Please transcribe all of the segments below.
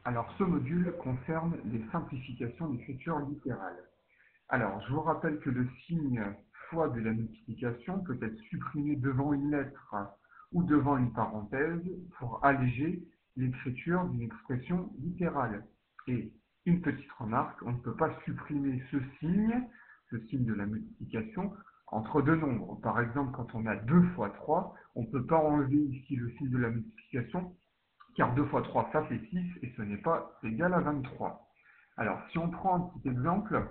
Alors, ce module concerne les simplifications d'écriture littérale. Alors, je vous rappelle que le signe fois de la multiplication peut être supprimé devant une lettre ou devant une parenthèse pour alléger l'écriture d'une expression littérale. Et une petite remarque, on ne peut pas supprimer ce signe de la multiplication, entre deux nombres. Par exemple, quand on a 2 fois 3, on ne peut pas enlever ici le signe de la multiplication car 2 fois 3, ça fait 6, et ce n'est pas égal à 23. Alors, si on prend un petit exemple,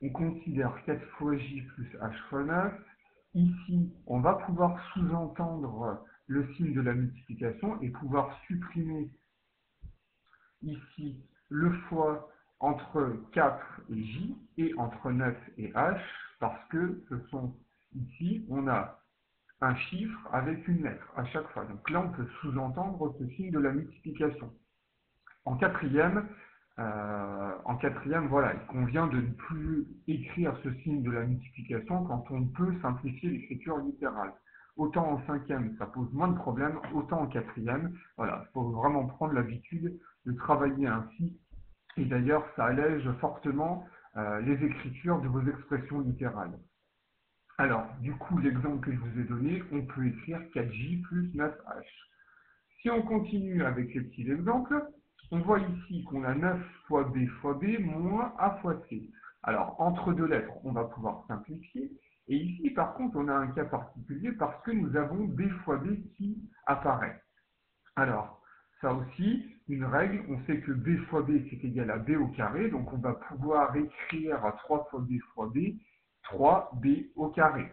on considère 4 fois j plus h fois 9. Ici, on va pouvoir sous-entendre le signe de la multiplication et pouvoir supprimer ici le fois entre 4 et j et entre 9 et h, parce que ce sont ici, on a un chiffre avec une lettre à chaque fois. Donc là, on peut sous-entendre ce signe de la multiplication. En quatrième, voilà, il convient de ne plus écrire ce signe de la multiplication quand on peut simplifier l'écriture littérale. Autant en cinquième, ça pose moins de problèmes, autant en quatrième, voilà, il faut vraiment prendre l'habitude de travailler ainsi. Et d'ailleurs, ça allège fortement les écritures de vos expressions littérales. Alors, du coup, l'exemple que je vous ai donné, on peut écrire 4j plus 9h. Si on continue avec les petits exemples, on voit ici qu'on a 9 fois b moins a fois c. Alors, entre deux lettres, on va pouvoir simplifier. Et ici, par contre, on a un cas particulier parce que nous avons b fois b qui apparaît. Alors, ça aussi, une règle, on sait que b fois b, c'est égal à b au carré. Donc, on va pouvoir écrire 3 fois b, 3b au carré.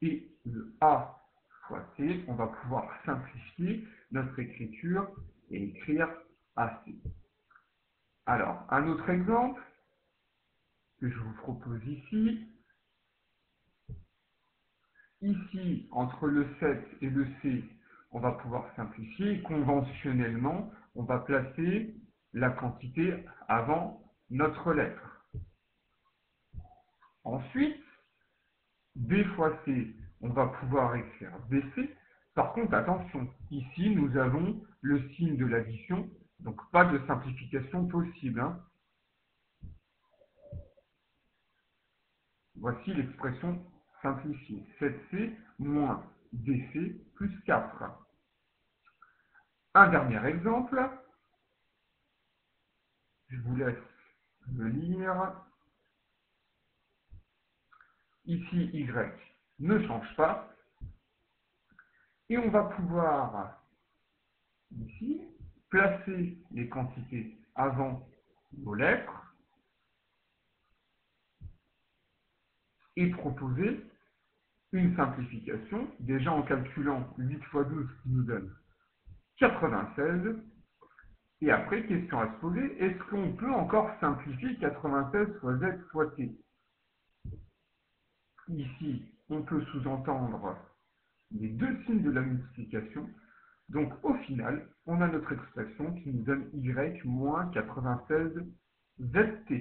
Et le a fois c, on va pouvoir simplifier notre écriture et écrire AC. Alors, un autre exemple que je vous propose ici. Ici, entre le 7 et le C, on va pouvoir simplifier. Conventionnellement, on va placer la quantité avant notre lettre. Ensuite, B fois C, on va pouvoir écrire BC. Par contre, attention, ici, nous avons le signe de l'addition, donc pas de simplification possible. Voici l'expression simplifiée. 7C moins DC plus 4. Un dernier exemple. Je vous laisse le lire. Ici, Y ne change pas. Et on va pouvoir, ici, placer les quantités avant nos lettres et proposer une simplification, déjà en calculant 8 fois 12 qui nous donne 96. Et après, question à se poser, est-ce qu'on peut encore simplifier 96 fois z fois t? Ici, on peut sous-entendre les deux signes de la multiplication. Donc, au final, on a notre expression qui nous donne y moins 96 zt.